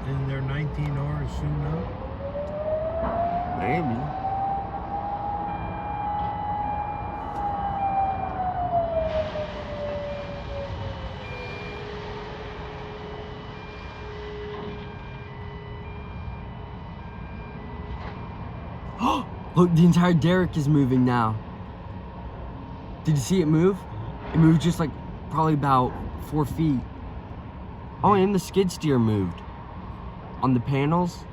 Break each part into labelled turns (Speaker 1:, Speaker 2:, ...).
Speaker 1: Isn't there 19 hours soon up?
Speaker 2: Maybe. Look, the entire derrick is moving now. Did you see it move? It moved just like probably about 4 feet. Oh, and the skid steer moved on the panels.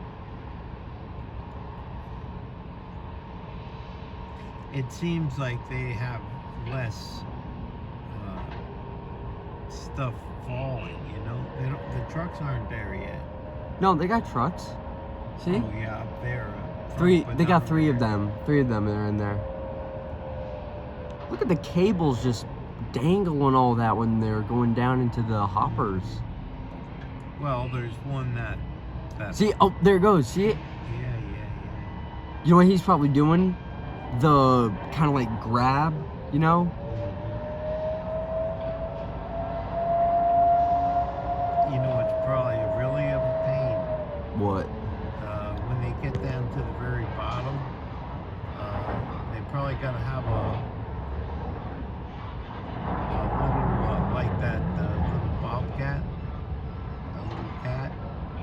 Speaker 1: It seems like they have less stuff falling, you know? The trucks aren't there yet.
Speaker 2: No, they got trucks. See?
Speaker 1: Oh, yeah, up there.
Speaker 2: Three.
Speaker 1: but
Speaker 2: They got
Speaker 1: down
Speaker 2: 3 of
Speaker 1: there.
Speaker 2: them. 3 of them are in there. Look at the cables just dangling all that when they're going down into the hoppers.
Speaker 1: Well, there's one that
Speaker 2: See? Oh, there it goes. See it?
Speaker 1: Yeah.
Speaker 2: You know what he's probably doing? The kind of like grab, you know?
Speaker 1: You know, it's probably really of a pain.
Speaker 2: What?
Speaker 1: When they get down to the very bottom, they probably got to have a little, like that little bobcat, a little cat.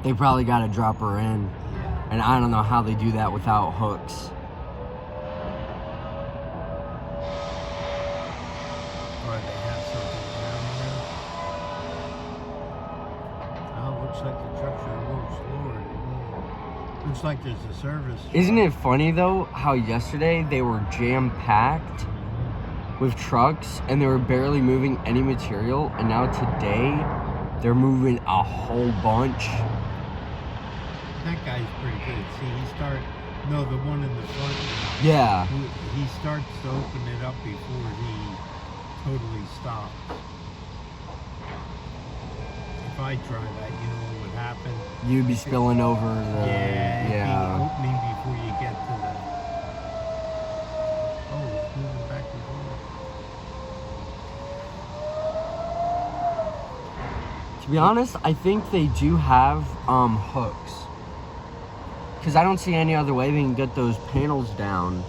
Speaker 2: They probably got to drop her in.
Speaker 1: Yeah.
Speaker 2: And I don't know how they do that without hooks.
Speaker 1: Or they have something down there. Oh, looks like the trucks are a little slower than me. Looks like there's a service.
Speaker 2: Isn't it funny though how yesterday they were jam-packed with trucks and they were barely moving any material, and now today they're moving a whole bunch?
Speaker 1: That guy's pretty good. See, the one in the front now.
Speaker 2: Yeah.
Speaker 1: He starts to open it up before he totally stops. If I try that, you know what would happen?
Speaker 2: You'd be spilling over the...
Speaker 1: Yeah.
Speaker 2: Yeah.
Speaker 1: Opening before you get to the... Oh, it's moving back and forth.
Speaker 2: To be honest, I think they do have hooks. Because I don't see any other way they can get those panels down.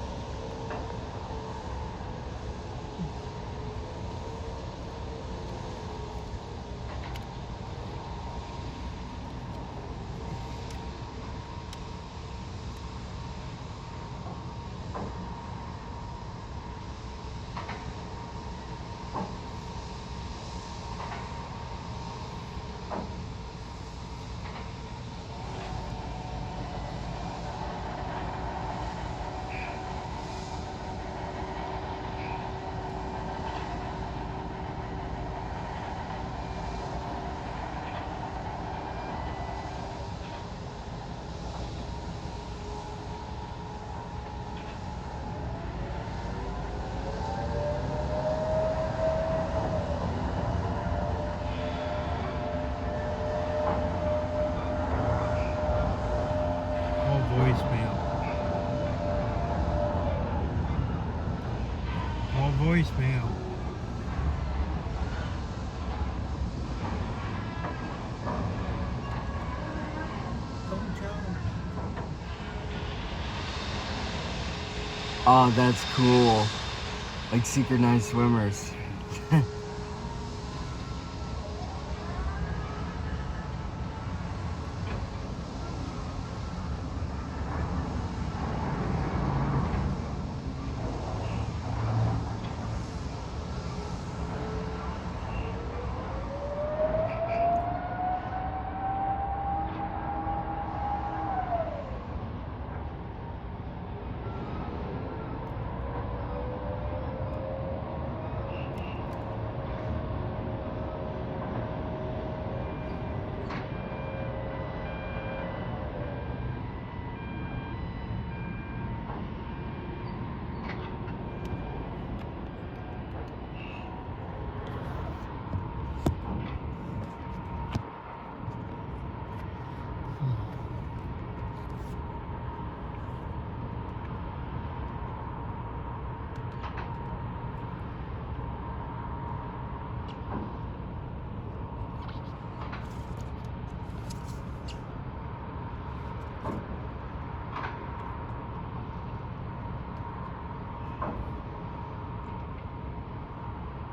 Speaker 1: Voicemail. All voicemail.
Speaker 2: Oh, that's cool. Like synchronized swimmers.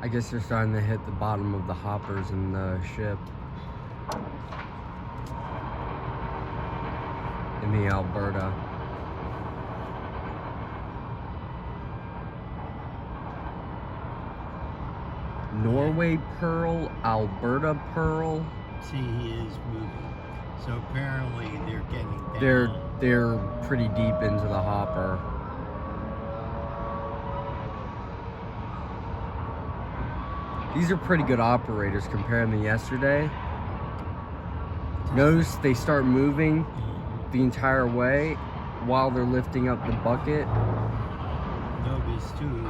Speaker 2: I guess they're starting to hit the bottom of the hoppers in the ship. In the Alberta. Norway pearl, Alberta pearl.
Speaker 1: See, he is moving. So apparently they're getting down.
Speaker 2: They're pretty deep into the hopper. These are pretty good operators compared to yesterday. Notice they start moving the entire way while they're lifting up the bucket.
Speaker 1: Notice too,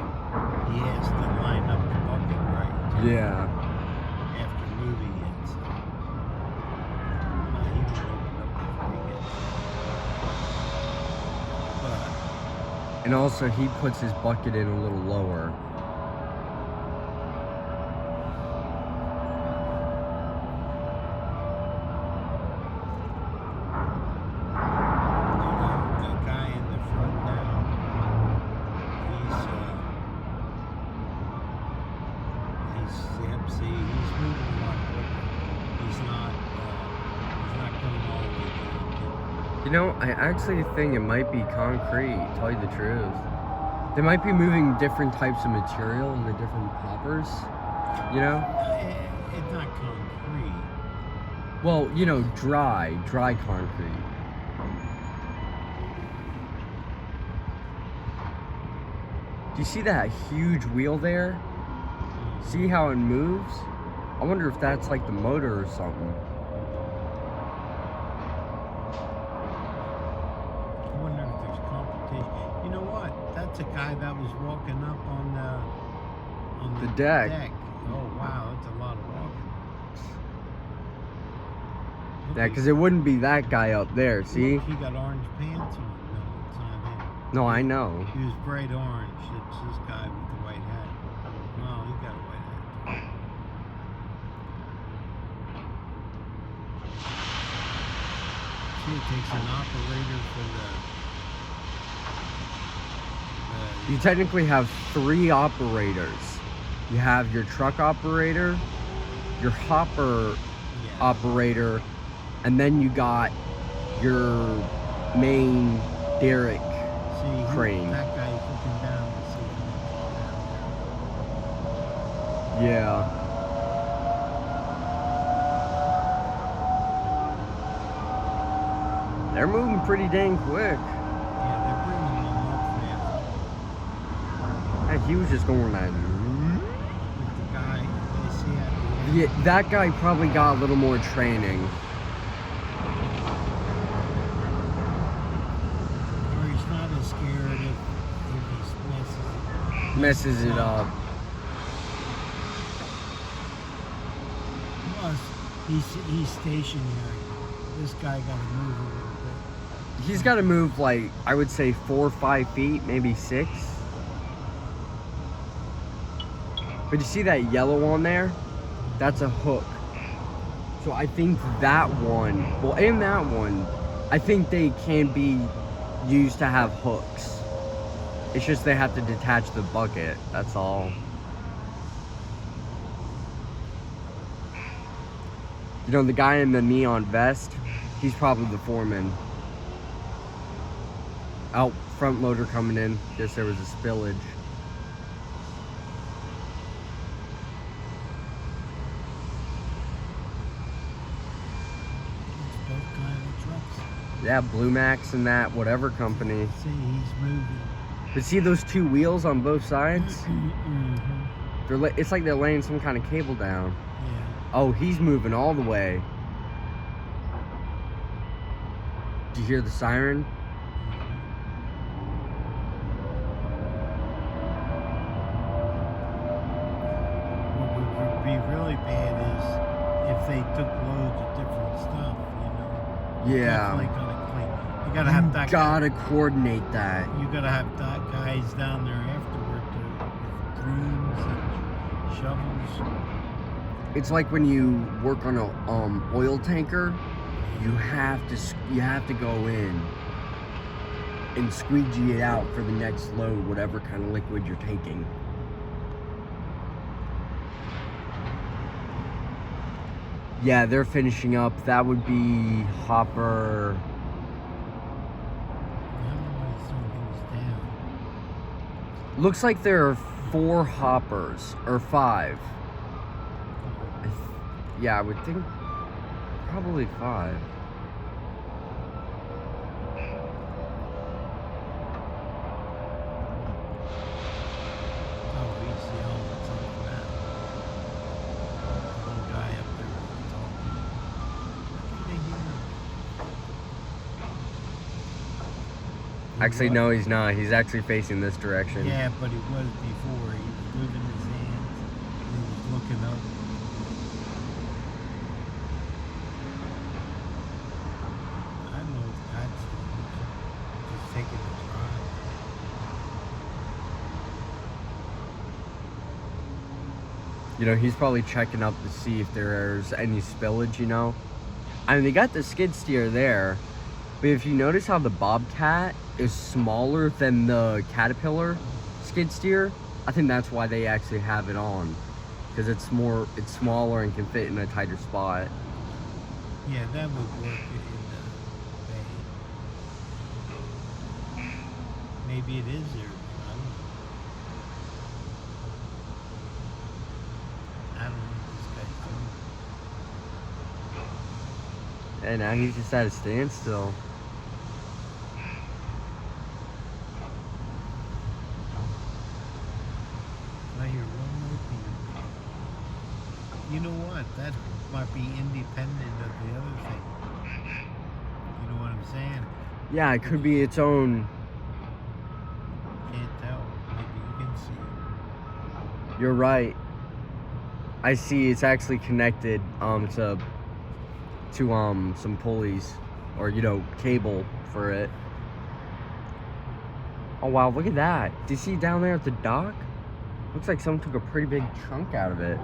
Speaker 1: he has to line up the bucket right.
Speaker 2: Yeah.
Speaker 1: After moving it, so he won't open up before he gets. But
Speaker 2: And also he puts his bucket in a little lower.
Speaker 1: the guy in the front now, he's moving a lot quicker. He's not going all the way down.
Speaker 2: You know, I actually think it might be concrete, to tell you the truth. They might be moving different types of material in the different hoppers, you know?
Speaker 1: It's not concrete.
Speaker 2: Well, you know, dry concrete. Do you see that huge wheel there? See how it moves? I wonder if that's like the motor or something.
Speaker 1: I wonder if there's competition. You know what? That's a guy that was walking up on the
Speaker 2: deck.
Speaker 1: Oh wow, that's a lot of walking.
Speaker 2: Yeah, because it wouldn't be that guy up there, see?
Speaker 1: Look, he got orange pants on. No, it's not him.
Speaker 2: No, I know.
Speaker 1: He was bright orange. It's this guy with the white hat. No, he got a white hat. See, it takes an operator for
Speaker 2: You technically have 3 operators. You have your truck operator, your hopper operator, and then you got your main derrick crane.
Speaker 1: That guy's looking down to see what's
Speaker 2: Yeah. They're moving pretty dang quick.
Speaker 1: Yeah, they're bringing them up fast.
Speaker 2: Heck, he was just going like...
Speaker 1: With the guy, they see at the end.
Speaker 2: Yeah, that guy probably got a little more training.
Speaker 1: Or he's not as scared if he
Speaker 2: Messes it up.
Speaker 1: Plus, he's stationary. This guy got to move a little bit.
Speaker 2: He's got to move like, I would say 4 or 5 feet, maybe 6. But you see that yellow on there? That's a hook. So I think that one, well, in that one, I think they can be used to have hooks. It's just they have to detach the bucket, that's all. You know, the guy in the neon vest, he's probably the foreman. Out, front loader coming in. Guess there was a spillage.
Speaker 1: It's both kind of trucks.
Speaker 2: Yeah, Blue Max and that whatever company.
Speaker 1: See, he's moving.
Speaker 2: But see those 2 wheels on both sides?
Speaker 1: Mm-hmm.
Speaker 2: It's like they're laying some kind of cable down.
Speaker 1: Yeah.
Speaker 2: Oh, he's moving all the way. Do you hear the siren?
Speaker 1: What would be really bad is if they took loads of different stuff, you know.
Speaker 2: Yeah.
Speaker 1: Definitely gonna clean. You gotta have that.
Speaker 2: Gotta coordinate that.
Speaker 1: You gotta have that guys down there afterward with brooms and shovels.
Speaker 2: It's like when you work on a oil tanker, you have to go in and squeegee it out for the next load, whatever kind of liquid you're taking. Yeah, they're finishing up. That would be Hopper.
Speaker 1: I don't know why he's throwing things down.
Speaker 2: Looks like there are 4 Hoppers, or 5. Yeah, I would think probably 5.
Speaker 1: Oh, he's yelling something at the little guy up there talking. I think they hear him.
Speaker 2: Actually, no, he's not. He's actually facing this direction.
Speaker 1: Yeah, but he was before. He was moving his hands. And he was looking up. I don't know if that's just taking a drive.
Speaker 2: You know, he's probably checking up to see if there's any spillage, you know? I mean, they got the skid steer there, but if you notice how the Bobcat is smaller than the Caterpillar skid steer, I think that's why they actually have it on. Because it's smaller and can fit in a tighter spot.
Speaker 1: Yeah, that would work in the bay. Maybe it is there. I don't know what this guy's doing.
Speaker 2: And now he's just at a standstill.
Speaker 1: I hear one more beep. You know what? That might be independent of the other thing. You know what I'm saying?
Speaker 2: Yeah, it could be its own.
Speaker 1: Can't tell. Maybe you can see.
Speaker 2: You're right. I see it's actually connected to some pulleys or cable for it. Oh wow, look at that. Do you see down there at the dock? Looks like someone took a pretty big chunk out of it.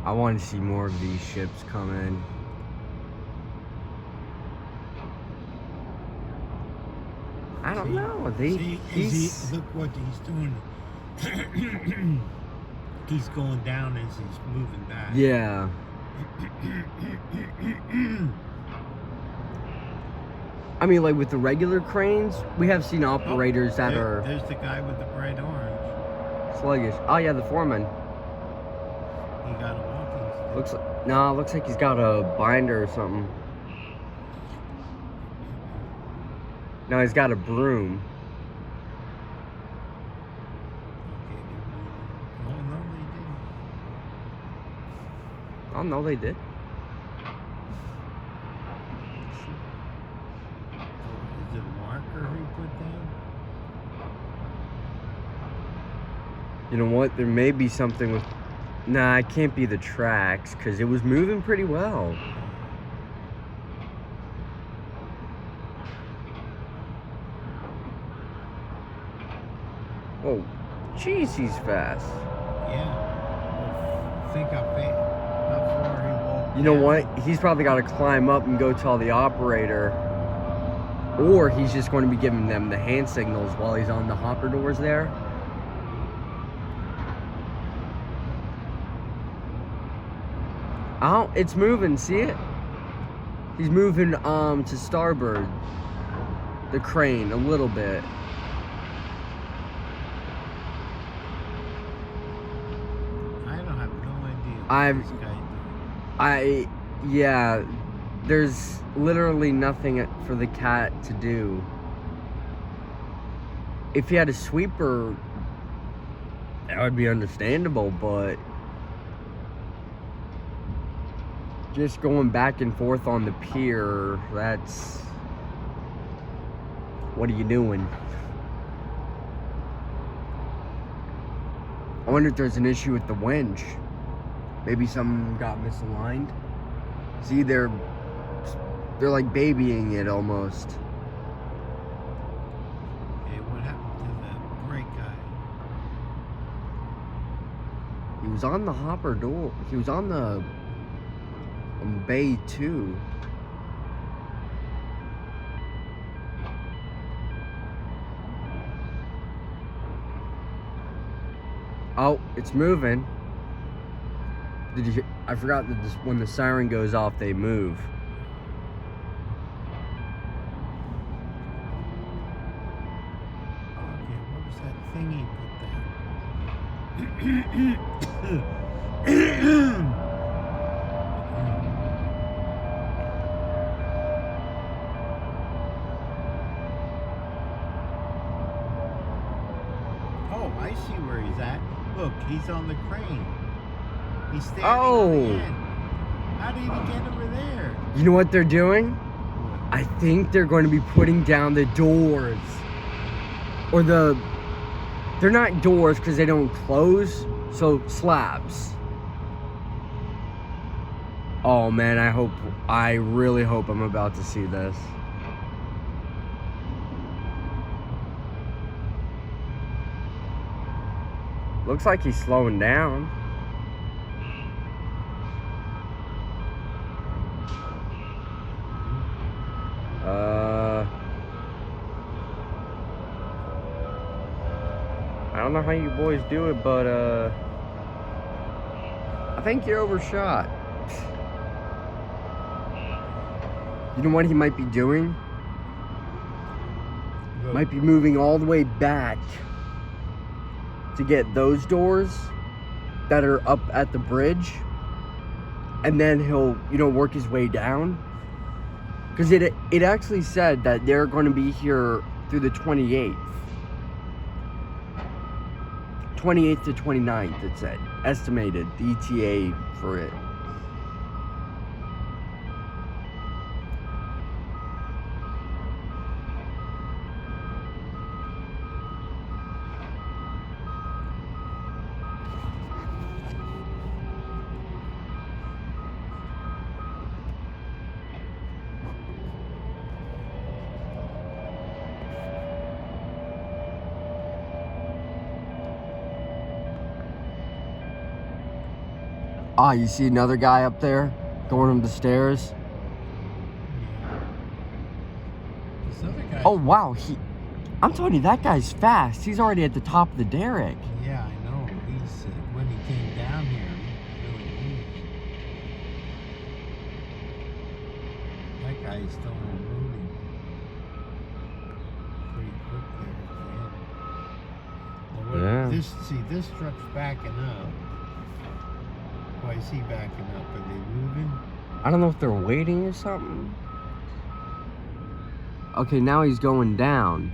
Speaker 2: I want to see more of these ships come in. I don't know.
Speaker 1: Look what he's doing. He's going down as he's moving back.
Speaker 2: Yeah. I mean, like with the regular cranes, we have seen operators
Speaker 1: There's the guy with the bright orange.
Speaker 2: sluggish. Oh yeah, the foreman.
Speaker 1: He got a walking stick.
Speaker 2: Looks like he's got a binder or something. No, he's got a broom.
Speaker 1: Okay, they're moving. Oh, no, they didn't.
Speaker 2: Oh no, they did.
Speaker 1: Is it a marker he put down?
Speaker 2: You know what? There may be something with. Nah, it can't be the tracks because it was moving pretty well. Oh, jeez, he's fast.
Speaker 1: Yeah. Well, think how far he walked.
Speaker 2: You know
Speaker 1: down.
Speaker 2: what? He's probably got to climb up and go tell the operator. Or he's just going to be giving them the hand signals while he's on the hopper doors there. Oh, it's moving. See it? He's moving to starboard. The crane a little bit.
Speaker 1: I don't have no idea what this guy did.
Speaker 2: Yeah, there's literally nothing for the cat to do. If he had a sweeper, that would be understandable, but just going back and forth on the pier, that's... What are you doing? I wonder if there's an issue with the winch. Maybe something got misaligned. See, they're like babying it almost.
Speaker 1: Okay, what happened to the brake guy?
Speaker 2: He was on the hopper door. He was on the bay 2. Oh, it's moving. Did you? I forgot that when the siren goes off, they move.
Speaker 1: Okay, what was that thing he put there? Oh, I see where he's at. Look, he's on the crane. He's standing on the end. How did he get over there?
Speaker 2: You know what they're doing?
Speaker 1: What?
Speaker 2: I think they're going to be putting down the doors. Or they're not doors because they don't close, so slabs. Oh man, I really hope I'm about to see this. Looks like he's slowing down. I don't know how you boys do it, but I think you're overshot. You know what he might be doing? Might be moving all the way back to get those doors that are up at the bridge, and then he'll, work his way down. Because it actually said that they're going to be here through the 28th. 28th to 29th, it said. Estimated, the ETA for it. Ah, you see another guy up there going up the stairs?
Speaker 1: This other guy.
Speaker 2: Oh, wow. I'm telling you, that guy's fast. He's already at the top of the derrick.
Speaker 1: Yeah, I know. He's when he came down here, he really moved. That guy is still moving pretty quick there at the end.
Speaker 2: Yeah.
Speaker 1: This truck's backing up. Why is he backing up? Are they moving?
Speaker 2: I don't know if they're waiting or something. Okay, now he's going down.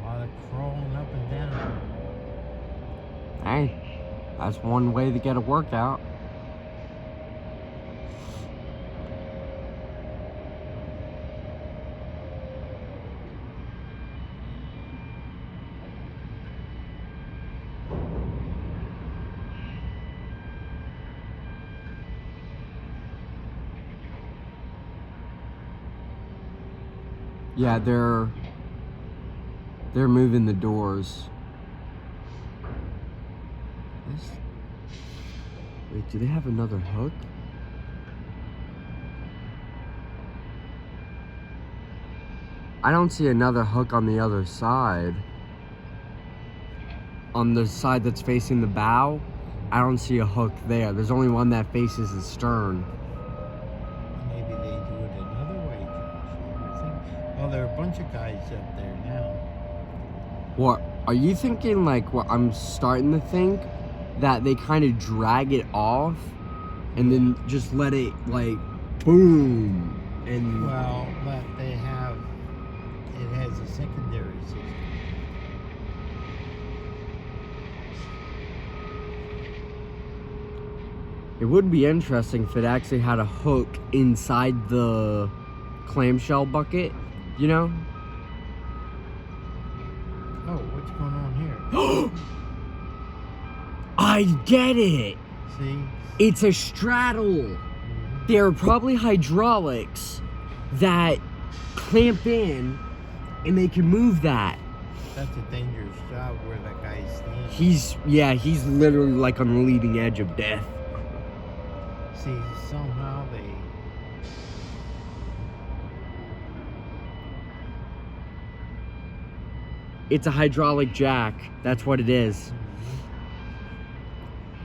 Speaker 1: While they're crawling up and down.
Speaker 2: Hey, that's one way to get a workout. Yeah, they're moving the doors. Wait, do they have another hook? I don't see another hook on the other side. On the side that's facing the bow, I don't see a hook there. There's only one that faces the stern.
Speaker 1: Maybe they do it another way, Josh. Oh, there are a bunch of guys up there now.
Speaker 2: What, are you thinking like what I'm starting to think? That they kind of drag it off and then just let it like boom and
Speaker 1: Well, but it has a secondary system.
Speaker 2: it would be interesting if it actually had a hook inside the clamshell bucket,
Speaker 1: Oh, what's going on here?
Speaker 2: I get it.
Speaker 1: See?
Speaker 2: It's a straddle. There are probably hydraulics that clamp in and they can move that.
Speaker 1: That's a dangerous job where that guy's standing.
Speaker 2: He's literally like on the leading edge of death.
Speaker 1: See, somehow they...
Speaker 2: It's a hydraulic jack. That's what it is.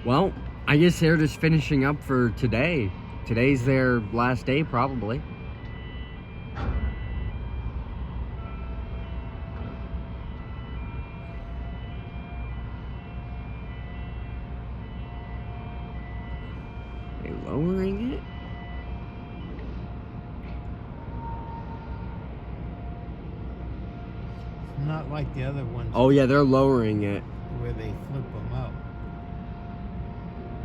Speaker 2: Well, I guess they're just finishing up for today. Today's their last day, probably. They lowering it?
Speaker 1: It's not like the other ones.
Speaker 2: Oh yeah, they're lowering it.
Speaker 1: Where they flip them up.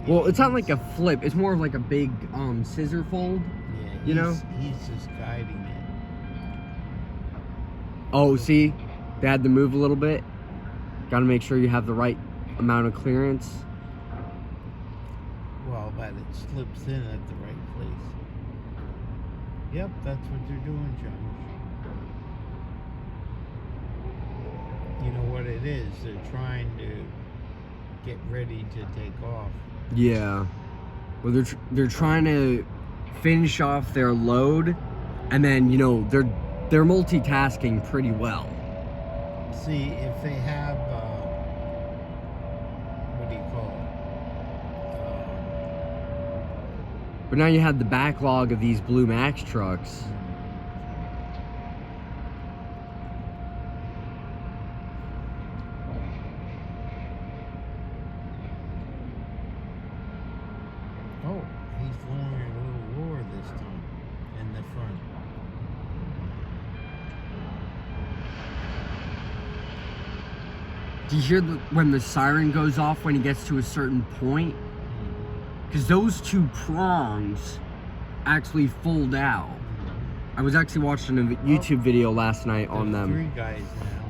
Speaker 2: Well, it's not like a flip. It's more of like a big scissor fold.
Speaker 1: Yeah,
Speaker 2: you know?
Speaker 1: He's just guiding it.
Speaker 2: Oh, see? They had to move a little bit. Got to make sure you have the right amount of clearance.
Speaker 1: Well, that it slips in at the right place. Yep, that's what they're doing, Josh. You know what it is? They're trying to get ready to take off.
Speaker 2: Yeah. Well, they're trying to finish off their load, and then they're multitasking pretty well.
Speaker 1: See, if they have what do you call it?
Speaker 2: But now you have the backlog of these Blue Max trucks.
Speaker 1: Oh, he's lowering a little lower this time in the front.
Speaker 2: Do you hear when the siren goes off when he gets to a certain point? Because those two prongs actually fold out. I was actually watching a YouTube video last night on
Speaker 1: There's
Speaker 2: them.
Speaker 1: 3 guys now.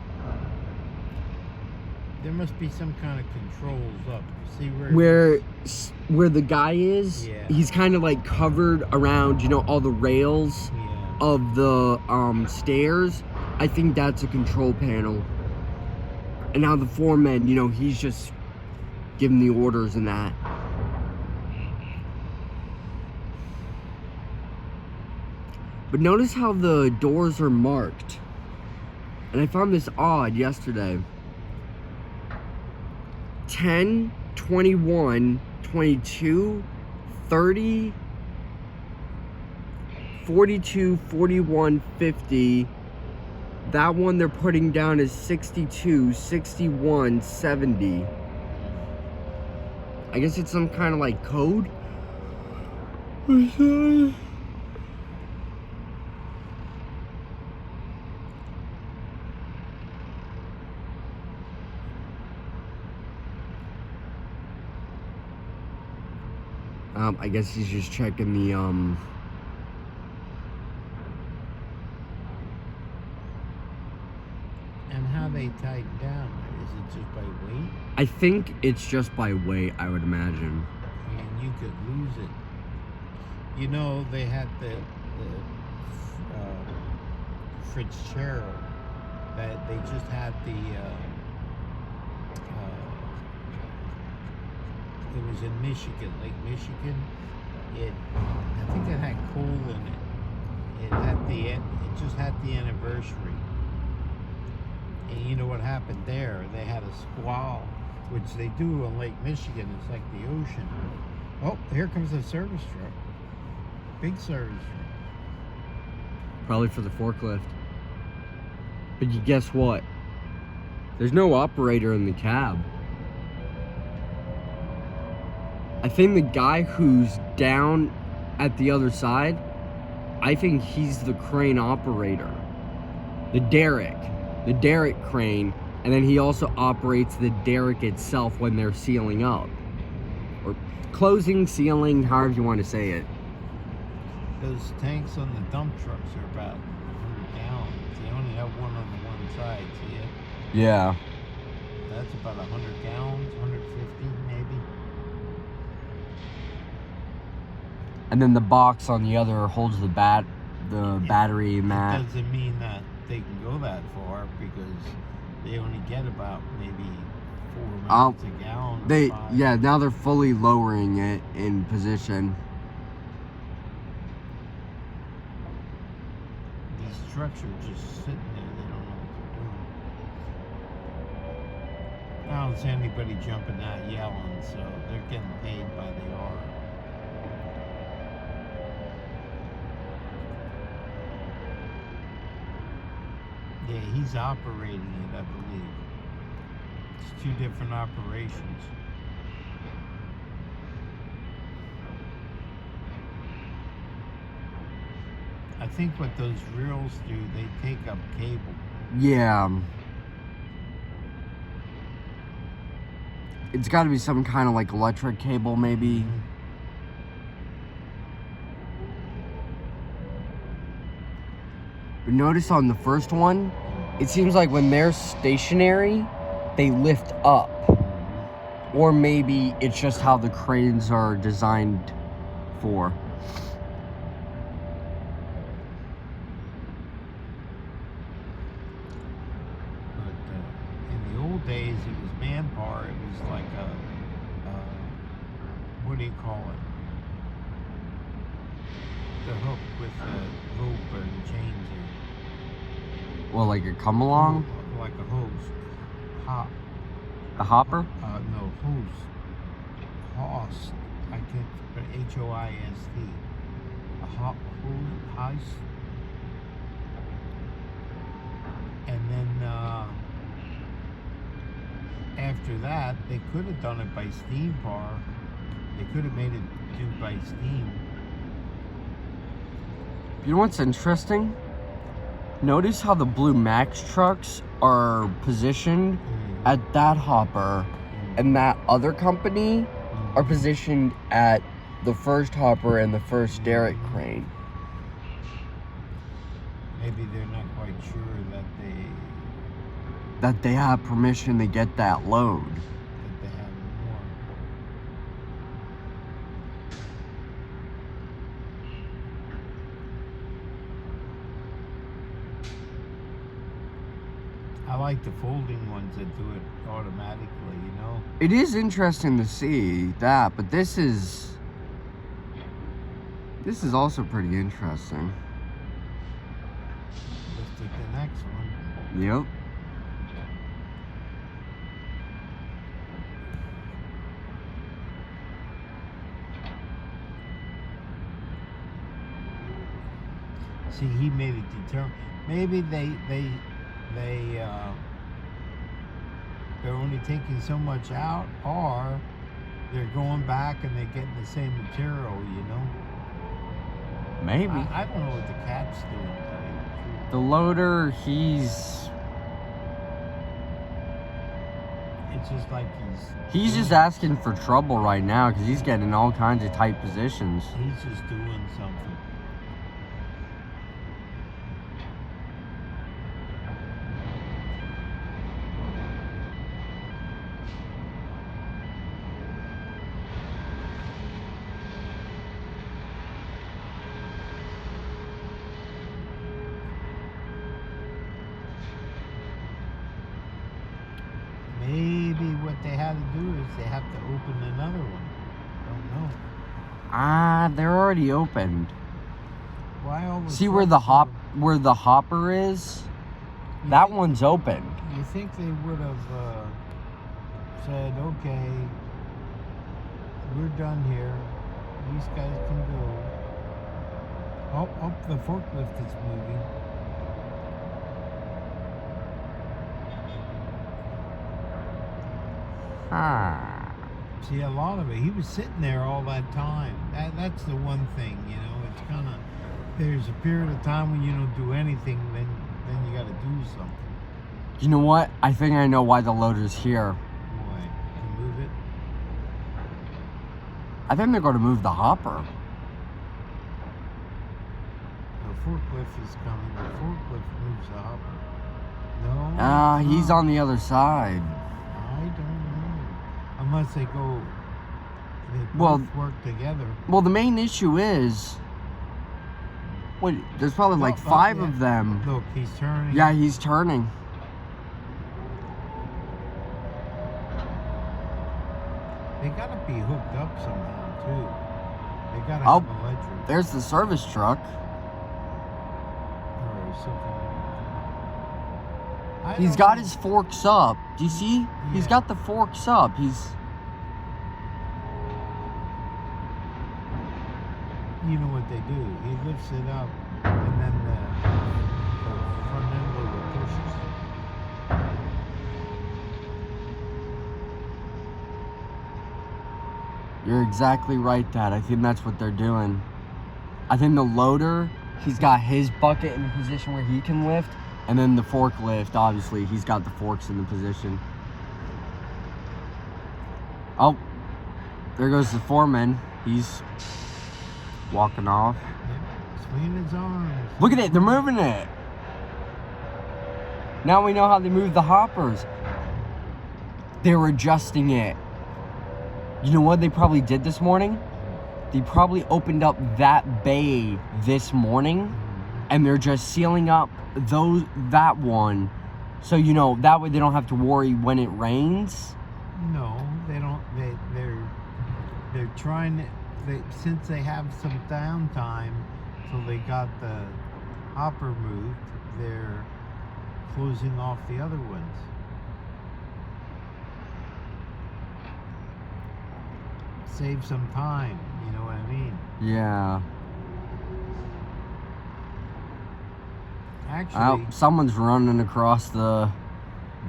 Speaker 1: There must be some kind of controls up. See
Speaker 2: Where the guy is,
Speaker 1: yeah.
Speaker 2: He's kind of like covered around, all the rails of the stairs. I think that's a control panel. And now the foreman, he's just giving the orders and that. But notice how the doors are marked. And I found this odd yesterday. 10, 21, 22, 30, 42, 41, 50. That one they're putting down is 62, 61, 70. I guess it's some kind of like code. I guess he's just checking the
Speaker 1: And how they tighten down? Is it just by weight?
Speaker 2: I think it's just by weight, I would imagine.
Speaker 1: And you could lose it. They had the Fitzgerald that they just had the it was in Michigan, Lake Michigan. I think it had coal in it. It just had the anniversary. And you know what happened there? They had a squall, which they do on Lake Michigan. It's like the ocean. Oh, here comes a service truck. Big service truck.
Speaker 2: Probably for the forklift. But you guess what? There's no operator in the cab. I think the guy who's down at the other side, I think he's the crane operator. The derrick crane, and then he also operates the derrick itself when they're sealing up. Or closing, sealing, however you want to say it.
Speaker 1: Those tanks on the dump trucks are about 100 gallons. They only have one on the one side, see it?
Speaker 2: Yeah.
Speaker 1: That's about 100 gallons, 150 maybe.
Speaker 2: And then the box on the other holds the battery mat.
Speaker 1: It doesn't mean that they can go that far because they only get about maybe 4 minutes a gallon.
Speaker 2: Now they're fully lowering it in position.
Speaker 1: These trucks are just sitting there. They don't know what they're doing. I don't see anybody jumping out yelling, so they're getting paid by the hour. Yeah, he's operating it, I believe. It's 2 different operations. I think what those reels do, they take up cable.
Speaker 2: Yeah. It's got to be some kind of like electric cable, maybe.
Speaker 1: Mm-hmm.
Speaker 2: But notice on the first one, it seems like when they're stationary, they lift up. Or maybe it's just how the cranes are designed for.
Speaker 1: But in the old days, it was manpower. It was like what do you call it? The hook with the rope and chains in.
Speaker 2: Well, like a come along?
Speaker 1: Like a hose.
Speaker 2: A hopper?
Speaker 1: No, hose. Hoist. I can't, but H-O-I-S-T. A hoist. And then after that, they could have done it by steam power. They could have made it do by steam.
Speaker 2: You know what's interesting? Notice how the blue Max trucks are positioned at that hopper, and that other company are positioned at the first hopper and the first derrick crane.
Speaker 1: Maybe they're not quite sure
Speaker 2: that they have permission to get that load.
Speaker 1: That they have more. I like the folding ones that do it automatically, you know?
Speaker 2: It is interesting to see that, but this is also pretty interesting.
Speaker 1: Let's take the next one.
Speaker 2: Yep.
Speaker 1: See, he made it determined. Maybe they're only taking so much out, or they're going back and they're getting the same material, you know?
Speaker 2: Maybe.
Speaker 1: I don't know what the cat's doing, to tell you the truth.
Speaker 2: The loader,
Speaker 1: it's just like
Speaker 2: he's just asking for trouble right now because he's getting in all kinds of tight positions.
Speaker 1: He's just doing something. Maybe what they had to do is they have to open another one. Don't know.
Speaker 2: They're already opened.
Speaker 1: Why all the
Speaker 2: See where the hopper is? That one's open.
Speaker 1: You think they would have said, okay, we're done here. These guys can go. Oh, the forklift is moving. See, a lot of it, he was sitting there all that time. That's the one thing, you know. It's kind of, there's a period of time when you don't do anything, then you got to do something.
Speaker 2: You know what? I think I know why the loader's here.
Speaker 1: Why? To move it?
Speaker 2: I think they're going to move the hopper.
Speaker 1: The forklift is coming. The forklift moves the hopper. No.
Speaker 2: He's on the other side.
Speaker 1: I don't know. Unless they go. They
Speaker 2: Well-
Speaker 1: both work together.
Speaker 2: Well, the main issue is... Wait, there's probably like
Speaker 1: Oh,
Speaker 2: 5
Speaker 1: yeah.
Speaker 2: of them.
Speaker 1: Look, he's turning.
Speaker 2: Yeah, he's turning.
Speaker 1: They gotta be hooked up somehow too. They gotta
Speaker 2: Oh.
Speaker 1: have electric
Speaker 2: There's the service truck.
Speaker 1: or something. I
Speaker 2: He's
Speaker 1: don't
Speaker 2: got
Speaker 1: know.
Speaker 2: his forks up. Do you see? He's
Speaker 1: Yeah.
Speaker 2: got the forks up. He's...
Speaker 1: You know what they do? He lifts it up, and then the front end loader pushes.
Speaker 2: You're exactly right, Dad. I think that's what they're doing. I think the loader, he's got his bucket in a position where he can lift, and then the forklift, obviously, he's got the forks in the position. Oh, there goes the foreman. He's walking off.
Speaker 1: Yep. Swinging his arms.
Speaker 2: Look at it, they're moving it. Now we know how they move the hoppers. They were adjusting it. You know what they probably did this morning? They probably opened up that bay this morning, and they're just sealing up that one, so you know that way they don't have to worry when it rains.
Speaker 1: No, they don't. They're trying to. Since they have some downtime till they got the hopper moved, they're closing off the other ones. Save some time, you know what I mean?
Speaker 2: Yeah.
Speaker 1: Actually,
Speaker 2: Someone's running across the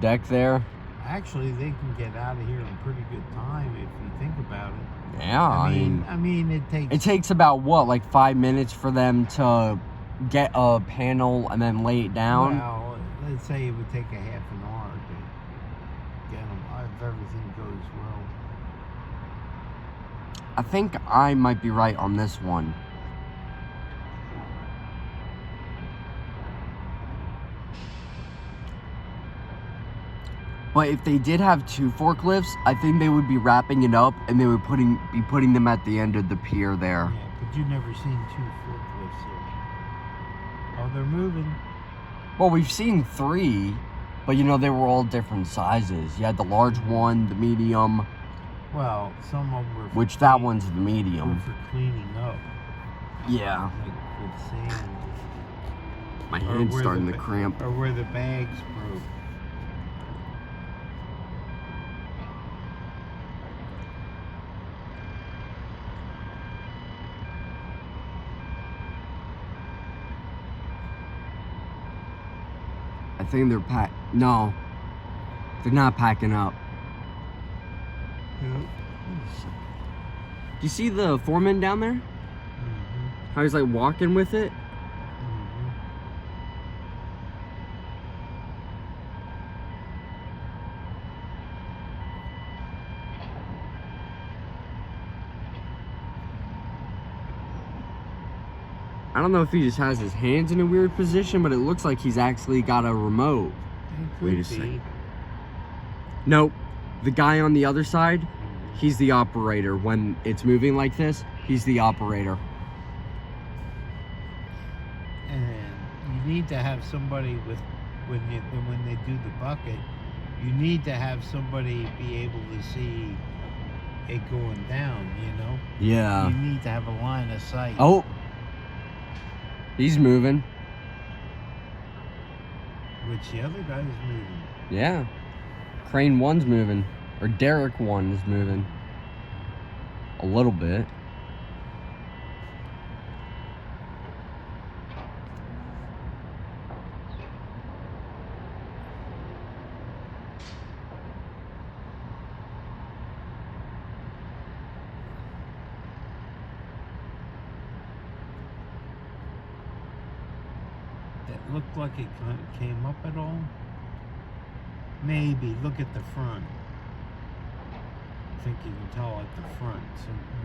Speaker 2: deck there.
Speaker 1: actually, they can get out of here in pretty good time if you think about it.
Speaker 2: Yeah, I mean,
Speaker 1: it takes
Speaker 2: about what, like 5 minutes for them to get a panel and then lay it down?
Speaker 1: Well, let's say it would take a half an hour to get them if everything goes well.
Speaker 2: I think I might be right on this one. But if they did have 2 forklifts, I think they would be wrapping it up and they would be putting them at the end of the pier there.
Speaker 1: Yeah, but you've never seen 2 forklifts here. Oh, they're moving.
Speaker 2: Well, we've seen 3, but you know, they were all different sizes. You had the large one, the medium,
Speaker 1: Well, some of them were.
Speaker 2: which that one's the
Speaker 1: were
Speaker 2: medium.
Speaker 1: for cleaning up,
Speaker 2: Yeah.
Speaker 1: like with sand.
Speaker 2: My
Speaker 1: Or
Speaker 2: hand's
Speaker 1: where
Speaker 2: starting
Speaker 1: the
Speaker 2: to
Speaker 1: ba-
Speaker 2: cramp.
Speaker 1: Or where the bags broke.
Speaker 2: I think they're no, they're not packing up.
Speaker 1: Yep.
Speaker 2: Do you see the foreman down there?
Speaker 1: Mm-hmm.
Speaker 2: How he's like walking with it?
Speaker 1: Mm-hmm.
Speaker 2: I don't know if he just has his hands in a weird position, but it looks like he's actually got a remote.
Speaker 1: It could
Speaker 2: Wait a
Speaker 1: be.
Speaker 2: second. Nope. The guy on the other side, he's the operator. When it's moving like this, he's the operator.
Speaker 1: And you need to have somebody with when they do the bucket, you need to have somebody be able to see it going down, you know?
Speaker 2: Yeah.
Speaker 1: You need to have a line of sight.
Speaker 2: Oh. He's moving.
Speaker 1: Which the other guy's moving.
Speaker 2: Yeah. Crane 1's moving. Or Derek 1 is moving. A little bit.
Speaker 1: That looked like it kind of came up at all. Maybe. Look at the front. I think you can tell at the front.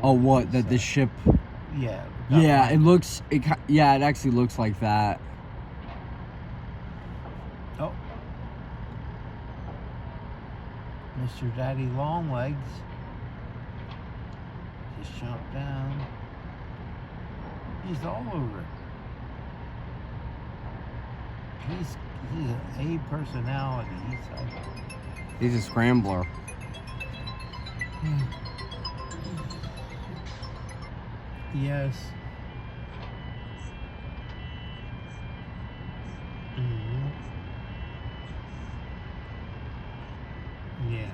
Speaker 2: Oh, what? That the ship...
Speaker 1: Yeah.
Speaker 2: Yeah, it looks... Yeah, it actually looks like that.
Speaker 1: Oh, Mr. Daddy Longlegs just jumped down. He's all over it. He's a personality.
Speaker 2: He's a scrambler.
Speaker 1: Yes. hmm Yeah.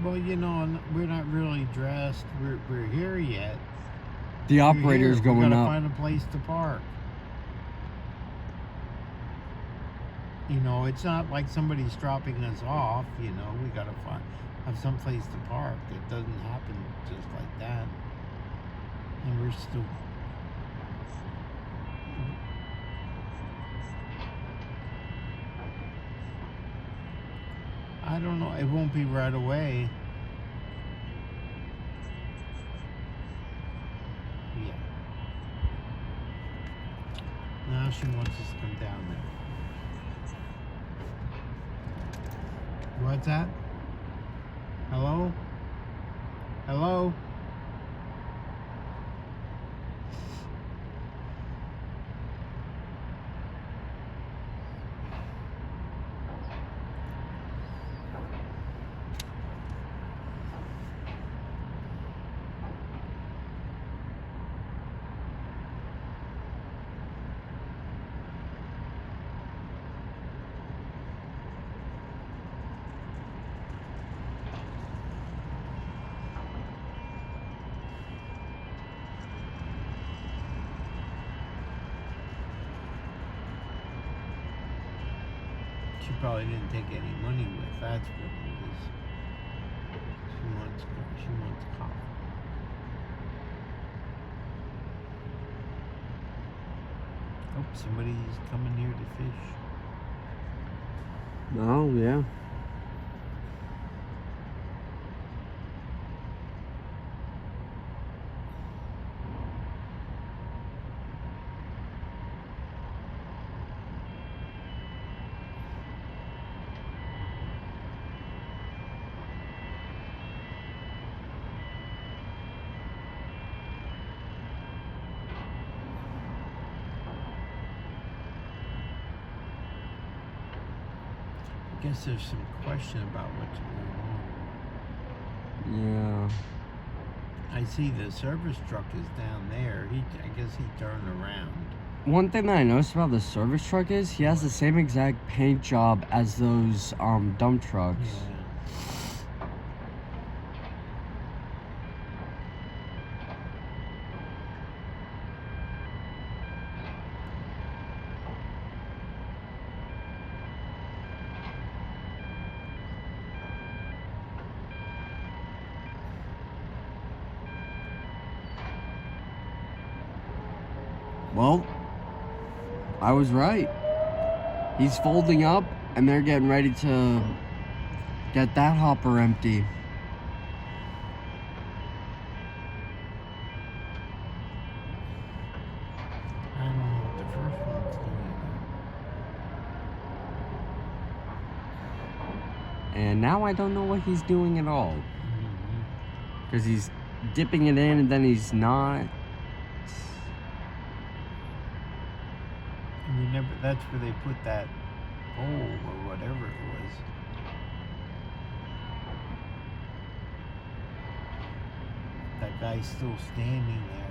Speaker 1: Well, you know, we're not really dressed. We're here yet.
Speaker 2: The
Speaker 1: We're
Speaker 2: operator's
Speaker 1: here.
Speaker 2: going
Speaker 1: We gotta
Speaker 2: up.
Speaker 1: find a place to park. You know, it's not like somebody's dropping us off. You know, we gotta have some place to park. It doesn't happen just like that. And we're still. I don't know. It won't be right away. Yeah. Now she wants us to come down there. What's that? Hello? Hello? She probably didn't take any money with. That's what it is. She wants coffee. Oh, somebody's coming here to fish.
Speaker 2: Oh, yeah.
Speaker 1: I guess there's some question about what's going on.
Speaker 2: Yeah.
Speaker 1: I see the service truck is down there. I guess he turned around.
Speaker 2: One thing that I noticed about the service truck is he has the same exact paint job as those dump trucks.
Speaker 1: Yeah.
Speaker 2: Well, I was right. He's folding up, and they're getting ready to get that hopper empty.
Speaker 1: I don't know what the first one's doing.
Speaker 2: And now I don't know what he's doing at all.
Speaker 1: Mm-hmm.
Speaker 2: Because he's dipping it in, and then he's not.
Speaker 1: And that's where they put that pole or whatever it was. That guy's still standing there.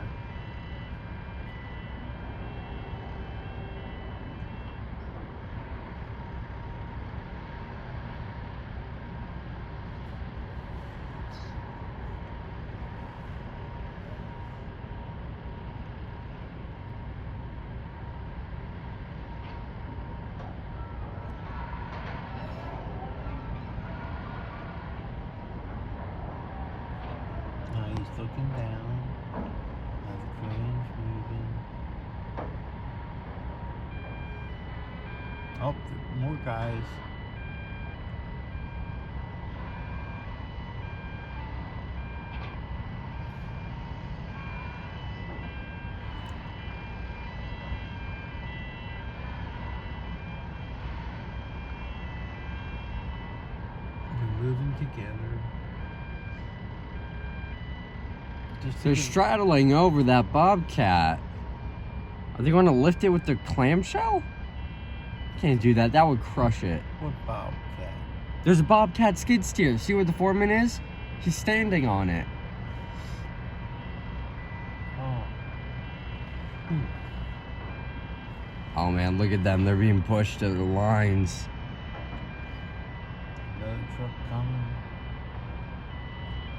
Speaker 1: Now he's looking down. Now the crane's moving. Oh, more guys. together. Just
Speaker 2: They're straddling over that bobcat. Are they going to lift it with their clamshell? Can't do that. That would crush it.
Speaker 1: What bobcat?
Speaker 2: There's a bobcat skid steer. See where the foreman is? He's standing on it.
Speaker 1: Oh.
Speaker 2: Oh man, look at them. They're being pushed to the lines.
Speaker 1: Another truck coming.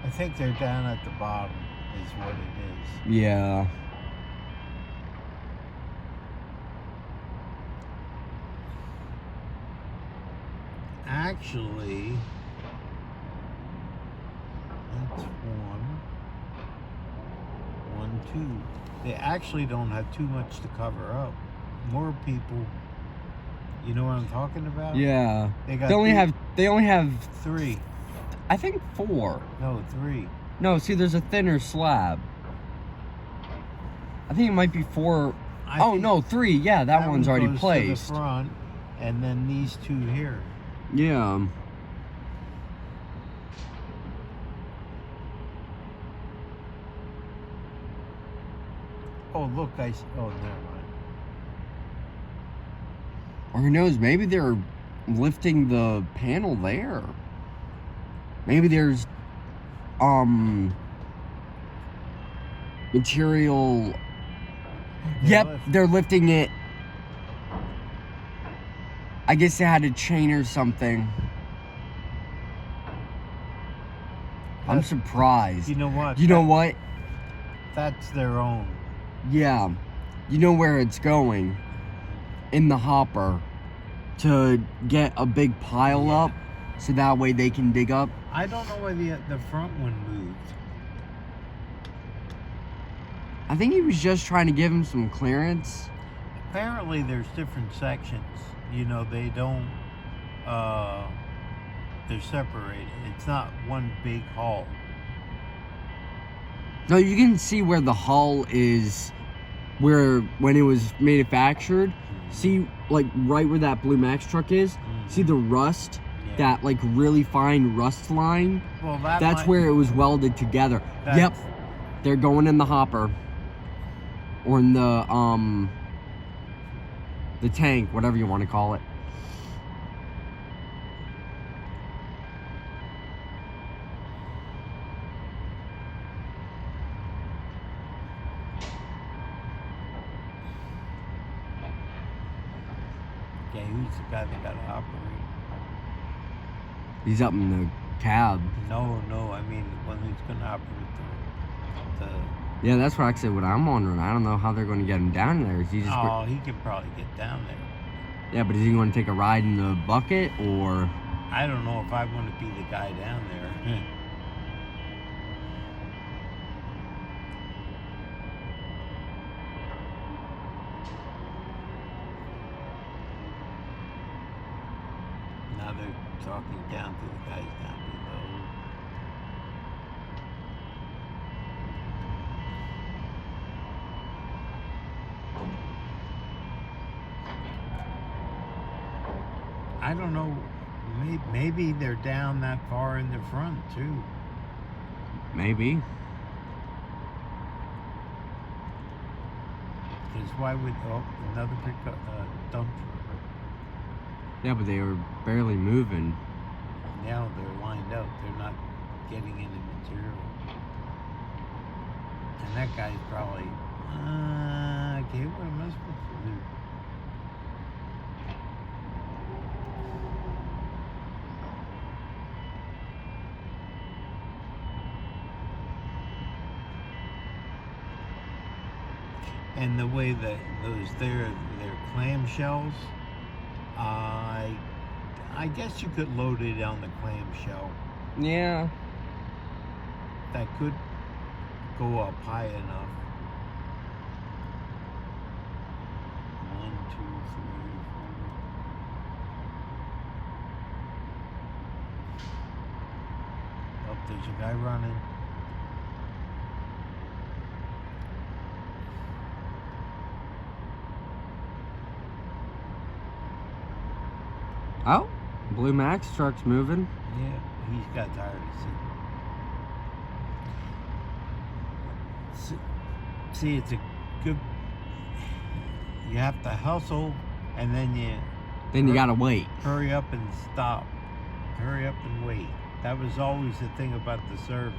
Speaker 1: I think they're down at the bottom, is what it is.
Speaker 2: Yeah.
Speaker 1: Actually, that's one, two. They actually don't have too much to cover up. More people, you know what I'm talking about?
Speaker 2: Yeah.
Speaker 1: They got
Speaker 2: They only have
Speaker 1: three.
Speaker 2: I think 4.
Speaker 1: No, three.
Speaker 2: No, see there's a thinner slab. I think it might be 4. Oh no, 3. Yeah, that one's
Speaker 1: one
Speaker 2: already
Speaker 1: goes
Speaker 2: placed.
Speaker 1: to the front, and then these two here.
Speaker 2: Yeah.
Speaker 1: Oh, look, oh, never mind.
Speaker 2: Or who knows, maybe they're lifting the panel there. Maybe there's material. Yep, they're lifting it. I guess they had a chain or something. I'm surprised.
Speaker 1: You know what?
Speaker 2: You know what?
Speaker 1: That's their own.
Speaker 2: Yeah. You know where it's going? In the hopper. To get a big pile up. So that way they can dig up.
Speaker 1: I don't know why the front one moved.
Speaker 2: I think he was just trying to give him some clearance.
Speaker 1: Apparently there's different sections. You know, they don't, they're separated. It's not one big hull.
Speaker 2: No, you can see where the hull is, where when it was manufactured. See, like, right where that Blue Max truck is? See the rust?
Speaker 1: Yeah.
Speaker 2: That, like, really fine rust line?
Speaker 1: Well,
Speaker 2: that's where it was welded together. Yep. They're going in the hopper. Or in the tank, whatever you want to call it.
Speaker 1: Yeah, who's the guy that got to operate?
Speaker 2: He's up in the cab.
Speaker 1: No, I mean the one who's going to operate the
Speaker 2: Yeah, that's what I said. What I'm wondering, I don't know how they're going to get him down there. Is he just?
Speaker 1: Oh, he could probably get down there.
Speaker 2: Yeah, but is he going to take a ride in the bucket or?
Speaker 1: I don't know if I want to be the guy down there. Now they're talking down to the guys down below. I don't know. Maybe they're down that far in the front too.
Speaker 2: Maybe.
Speaker 1: Because why would another pickup dump truck?
Speaker 2: Yeah, but they were barely moving.
Speaker 1: Now they're lined up. They're not getting any material. And that guy's probably, okay, what am I supposed to do? And the way that their clamshells, I guess you could load it on the clamshell.
Speaker 2: Yeah.
Speaker 1: That could go up high enough. 1, 2, 3, 4. Oh, there's a guy running.
Speaker 2: Oh, Blue Max truck's moving.
Speaker 1: Yeah, He's got tired of sitting. See, it's a good. You have to hustle, and then
Speaker 2: you gotta wait.
Speaker 1: hurry up and stop. Hurry up and wait. That was always the thing about the service.